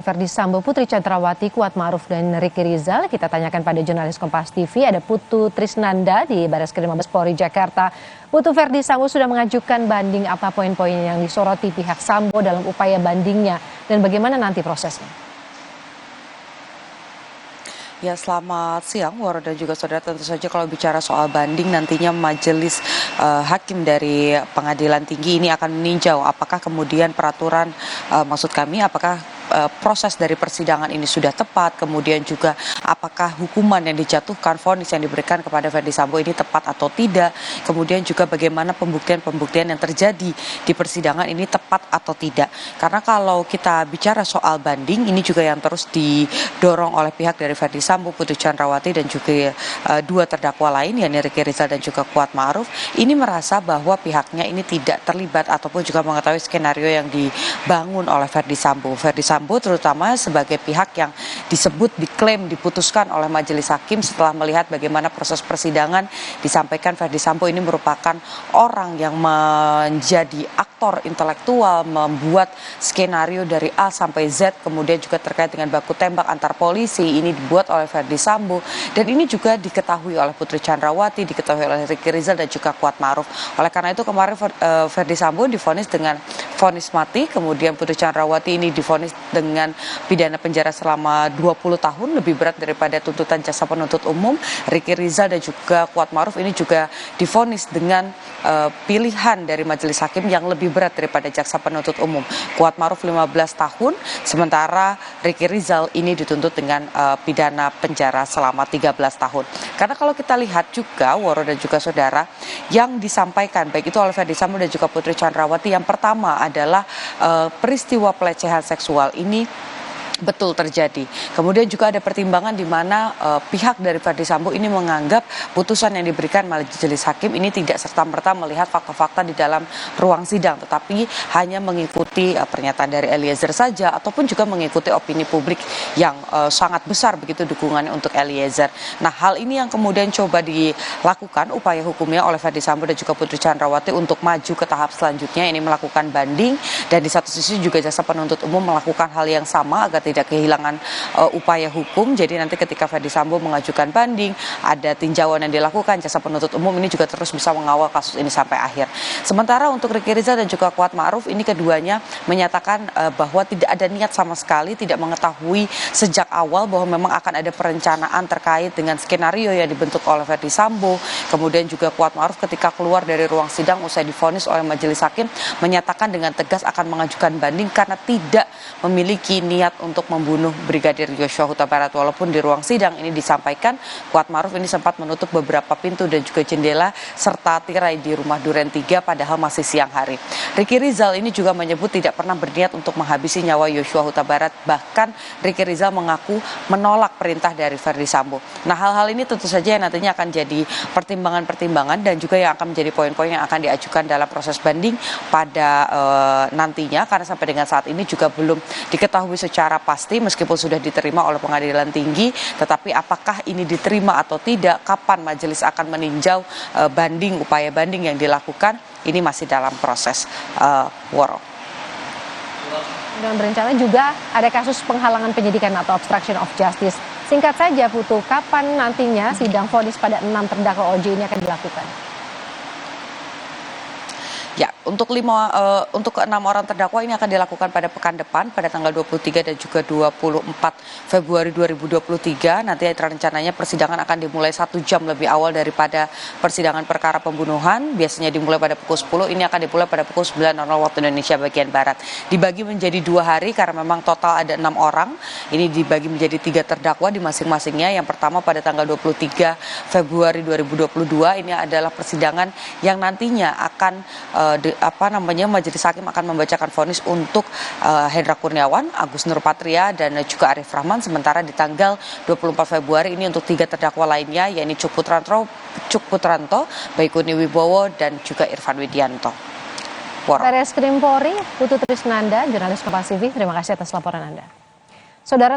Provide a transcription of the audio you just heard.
Verdi Sambo, Putri Chandrawati, Kuat Ma'ruf, dan Ricky Rizal. Kita tanyakan pada jurnalis Kompas TV, ada Putu Trisnanda di Barreskrim Mabes Polri Jakarta. Putu, Verdi Sambo sudah mengajukan banding, apa poin-poin yang disoroti pihak Sambo dalam upaya bandingnya dan bagaimana nanti prosesnya? Ya, selamat siang Waro dan juga saudara. Tentu saja kalau bicara soal banding, nantinya majelis hakim dari pengadilan tinggi ini akan meninjau apakah kemudian peraturan, maksud kami apakah proses dari persidangan ini sudah tepat, kemudian juga apakah hukuman yang dijatuhkan, vonis yang diberikan kepada Verdi Sambo ini tepat atau tidak, kemudian juga bagaimana pembuktian-pembuktian yang terjadi di persidangan ini tepat atau tidak. Karena kalau kita bicara soal banding, ini juga yang terus didorong oleh pihak dari Verdi Sambo, Putri Chandrawati, dan juga dua terdakwa lain, yakni Ricky Rizal dan juga Kuat Ma'ruf, ini merasa bahwa pihaknya ini tidak terlibat ataupun juga mengetahui skenario yang dibangun oleh Verdi Sambo. Verdi Sambo terutama sebagai pihak yang disebut, diklaim, diputuskan oleh majelis hakim setelah melihat bagaimana proses persidangan, disampaikan Verdi Sambo ini merupakan orang yang menjadi aktor intelektual, membuat skenario dari A sampai Z, kemudian juga terkait dengan baku tembak antar polisi, ini dibuat oleh Verdi Sambo, dan ini juga diketahui oleh Putri Chandrawati, diketahui oleh Ricky Rizal dan juga Kuat Ma'ruf. Oleh karena itu kemarin Verdi Sambo divonis dengan vonis mati, kemudian Putri Chandrawati ini divonis dengan pidana penjara selama 20 tahun, lebih berat daripada tuntutan jaksa penuntut umum. Ricky Rizal dan juga Kuat Ma'ruf ini juga divonis dengan pilihan dari majelis hakim yang lebih berat daripada jaksa penuntut umum. Kuat Ma'ruf 15 tahun, sementara Ricky Rizal ini dituntut dengan pidana penjara selama 13 tahun. Karena kalau kita lihat juga, Waro dan juga saudara, yang disampaikan baik itu oleh Verdi Sambo dan juga Putri Chandrawati, yang pertama adalah peristiwa pelecehan seksual ini betul terjadi. Kemudian juga ada pertimbangan di mana pihak dari Verdi Sambo ini menganggap putusan yang diberikan majelis hakim ini tidak serta-merta melihat fakta-fakta di dalam ruang sidang, tetapi hanya mengikuti pernyataan dari Eliezer saja, ataupun juga mengikuti opini publik yang sangat besar begitu dukungannya untuk Eliezer. Nah, hal ini yang kemudian coba dilakukan upaya hukumnya oleh Verdi Sambo dan juga Putri Chandrawati untuk maju ke tahap selanjutnya, ini melakukan banding, dan di satu sisi juga jaksa penuntut umum melakukan hal yang sama agar tidak kehilangan upaya hukum. Jadi nanti ketika Verdi Sambo mengajukan banding, ada tinjauan yang dilakukan, jaksa penuntut umum ini juga terus bisa mengawal kasus ini sampai akhir. Sementara untuk Ricky Rizal dan juga Kuat Ma'ruf, ini keduanya menyatakan bahwa tidak ada niat sama sekali, tidak mengetahui sejak awal bahwa memang akan ada perencanaan terkait dengan skenario yang dibentuk oleh Verdi Sambo. Kemudian juga Kuat Ma'ruf ketika keluar dari ruang sidang usai divonis oleh majelis hakim menyatakan dengan tegas akan mengajukan banding karena tidak memiliki niat untuk membunuh Brigadir Yosua Huta Barat. Walaupun di ruang sidang ini disampaikan Kuat Ma'ruf ini sempat menutup beberapa pintu dan juga jendela serta tirai di rumah Duren 3 padahal masih siang hari. Ricky Rizal ini juga menyebut tidak pernah berniat untuk menghabisi nyawa Yosua Huta Barat, bahkan Ricky Rizal mengaku menolak perintah dari Verdi Sambo. Nah, hal-hal ini tentu saja yang nantinya akan jadi pertimbangan-pertimbangan dan juga yang akan menjadi poin-poin yang akan diajukan dalam proses banding pada nantinya, karena sampai dengan saat ini juga belum diketahui secara pasti meskipun sudah diterima oleh pengadilan tinggi, tetapi apakah ini diterima atau tidak, kapan majelis akan meninjau banding, upaya banding yang dilakukan, ini masih dalam proses. Waro. Dan berencana juga ada kasus penghalangan penyidikan atau obstruction of justice. Singkat saja Putu, kapan nantinya sidang vonis pada 6 terdakwa OJ ini akan dilakukan? Ya, untuk 6 orang terdakwa ini akan dilakukan pada pekan depan pada tanggal 23 dan juga 24 Februari 2023. Nanti rencananya persidangan akan dimulai 1 jam lebih awal daripada persidangan perkara pembunuhan. Biasanya dimulai pada pukul 10, ini akan dimulai pada pukul 9.00 waktu Indonesia bagian Barat. Dibagi menjadi 2 hari karena memang total ada 6 orang. Ini dibagi menjadi 3 terdakwa di masing-masingnya. Yang pertama pada tanggal 23 Februari 2022 ini adalah persidangan yang nantinya akan majelis hakim akan membacakan vonis untuk Hendra Kurniawan, Agus Nurpatria, dan juga Arif Rahman. Sementara di tanggal 24 Februari ini untuk 3 terdakwa lainnya, yakni Cuk Putranto, Baikuni Wibowo, dan juga Irfan Widianto. Barreskrim Polri, Putu Trisnanda, jurnalis Kompas TV, terima kasih atas laporan Anda. Saudara